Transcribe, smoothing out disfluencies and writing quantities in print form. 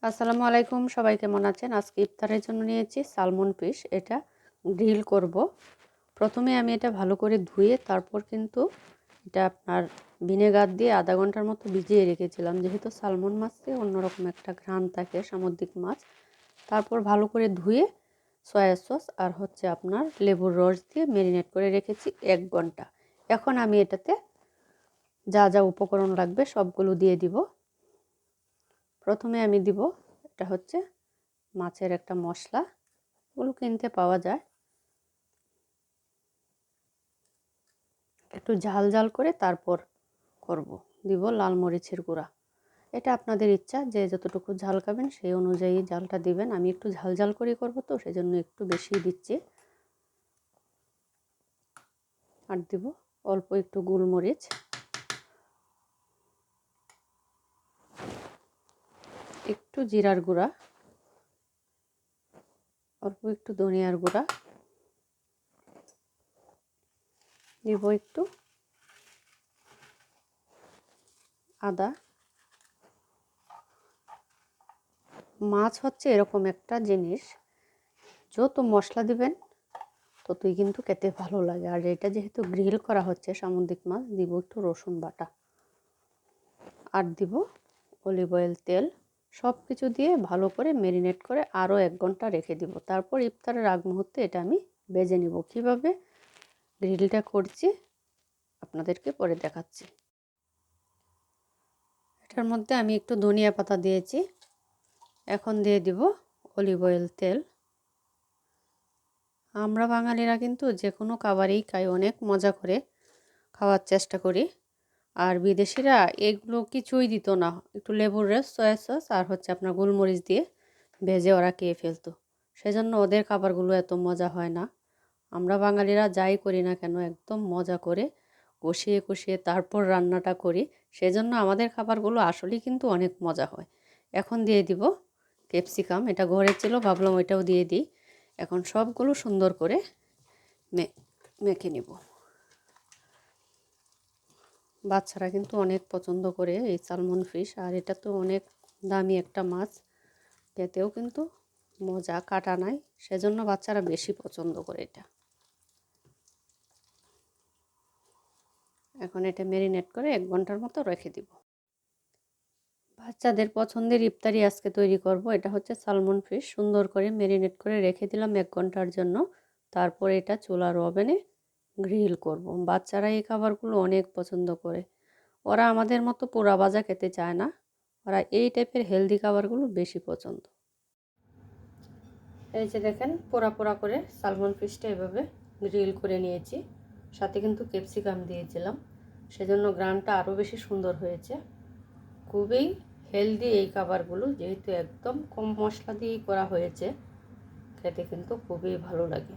আসসালামু আলাইকুম, সবাই কেমন আছেন? আজকে ইফতারের জন্য নিয়েছি সালমন ফিশ। এটা গ্রিল করব। প্রথমে আমি এটা ভালো করে ধুয়ে তারপর কিন্তু এটা আপনার ভিনেগার দিয়ে আধা ঘন্টার মতো ভিজিয়ে রেখেছিলাম, যেহেতু সালমন মাছে অন্যরকম একটা ঘ্রাণ থাকে, সামুদ্রিক মাছ। তারপর ভালো করে ধুয়ে সয়া সস আর আপনার লেবুর রস দিয়ে ম্যারিনেট করে রেখেছি 1 ঘন্টা। এখন আমি এটাতে যা যা উপকরণ লাগবে সবগুলো দিয়ে দিব। প্রথমে আমি দিব এটা মাছের একটা মশলা, ওগুলো কিনতে পাওয়া যায়। একটু ঝাল ঝাল করে তারপর করব। দিব লাল মরিচের গুঁড়া। এটা আপনাদের ইচ্ছা, যে যতটুকু ঝাল খাবেন সেই অনুযায়ী ঝালটা দিবেন। আমি একটু ঝাল ঝাল করে করব, তো সেজন্য একটু বেশি দিচ্ছি। আর দিব অল্প একটু গোলমরিচ, একটু জিরার গুঁড়া, অল্প একটু ধনিয়ার গুঁড়া, দিব একটু আদা। মাছ এরকম একটা জিনিস, যত মশলা দিবেন ততই কিন্তু খেতে ভালো লাগে। আর এটা যেহেতু গ্রিল করা হচ্ছে সামুদ্রিক মাছ, দিব একটু রসুন বাটা, আর দিব অলিভ অয়েল, তেল। সব কিছু দিয়ে ভালো করে ম্যারিনেট করে আরও 1 ঘন্টা রেখে দিব। তারপর ইফতারের আগ মুহূর্তে এটা আমি ভেজে নিব। কীভাবে গ্রিলটা করছি আপনাদেরকে পরে দেখাচ্ছি। এটার মধ্যে আমি একটু ধনিয়া পাতা দিয়েছি। এখন দিয়ে দিব অলিভ অয়েল, তেল। আমরা বাঙালিরা কিন্তু যে কোনো খাবারেই খাই, অনেক মজা করে খাওয়ার চেষ্টা করি। আর বিদেশিরা এগুলো কিছুই দিত না, একটু লেবুর রস, সয়া সস আর আপনার গোলমরিচ দিয়ে ভেজে ওরা খেয়ে ফেলতো। সেজন্য ওদের খাবারগুলো এত মজা হয় না। আমরা বাঙালিরা যাই করি না কেন একদম মজা করে কষিয়ে কষিয়ে তারপর রান্নাটা করি। সেজন্য আমাদের খাবারগুলো আসলেই কিন্তু অনেক মজা হয়। এখন দিয়ে দিব ক্যাপসিকাম। এটা ঘরে ছিল, ভাবলাম ওইটাও দিয়ে দিই। এখন সবগুলো সুন্দর করে মেখে নিব। বাচ্চারা কিন্তু অনেক পছন্দ করে এই সালমন ফিশ। আর এটা তো অনেক দামি একটা মাছ, খেতেও কিন্তু মজা, কাটা নাই, সেজন্য বাচ্চারা বেশি পছন্দ করে এটা। এখন এটা ম্যারিনেট করে 1 ঘন্টার মতো রেখে দিব। বাচ্চাদের পছন্দের ইফতারি আজকে তৈরি করব। এটা সালমন ফিশ, সুন্দর করে ম্যারিনেট করে রেখে দিলাম 1 ঘন্টার জন্য। তারপরে এটা চুলার ওভেনে গ্রিল করব। বাচ্চারা এই খাবারগুলো অনেক পছন্দ করে। ওরা আমাদের মতো পোড়া ভাজা খেতে চায় না, ওরা এই টাইপের হেলদি খাবারগুলো বেশি পছন্দ। এই যে দেখেন, পোড়া পোড়া করে সালমন ফিশটা এভাবে গ্রিল করে নিয়েছি। সাথে কিন্তু ক্যাপসিকাম দিয়েছিলাম, সেজন্য গ্রানটা আরও বেশি সুন্দর হয়েছে। খুবই হেলদি এই খাবারগুলো, যেহেতু একদম কম মশলা দিয়েই করা হয়েছে, খেতে কিন্তু খুবই ভালো লাগে।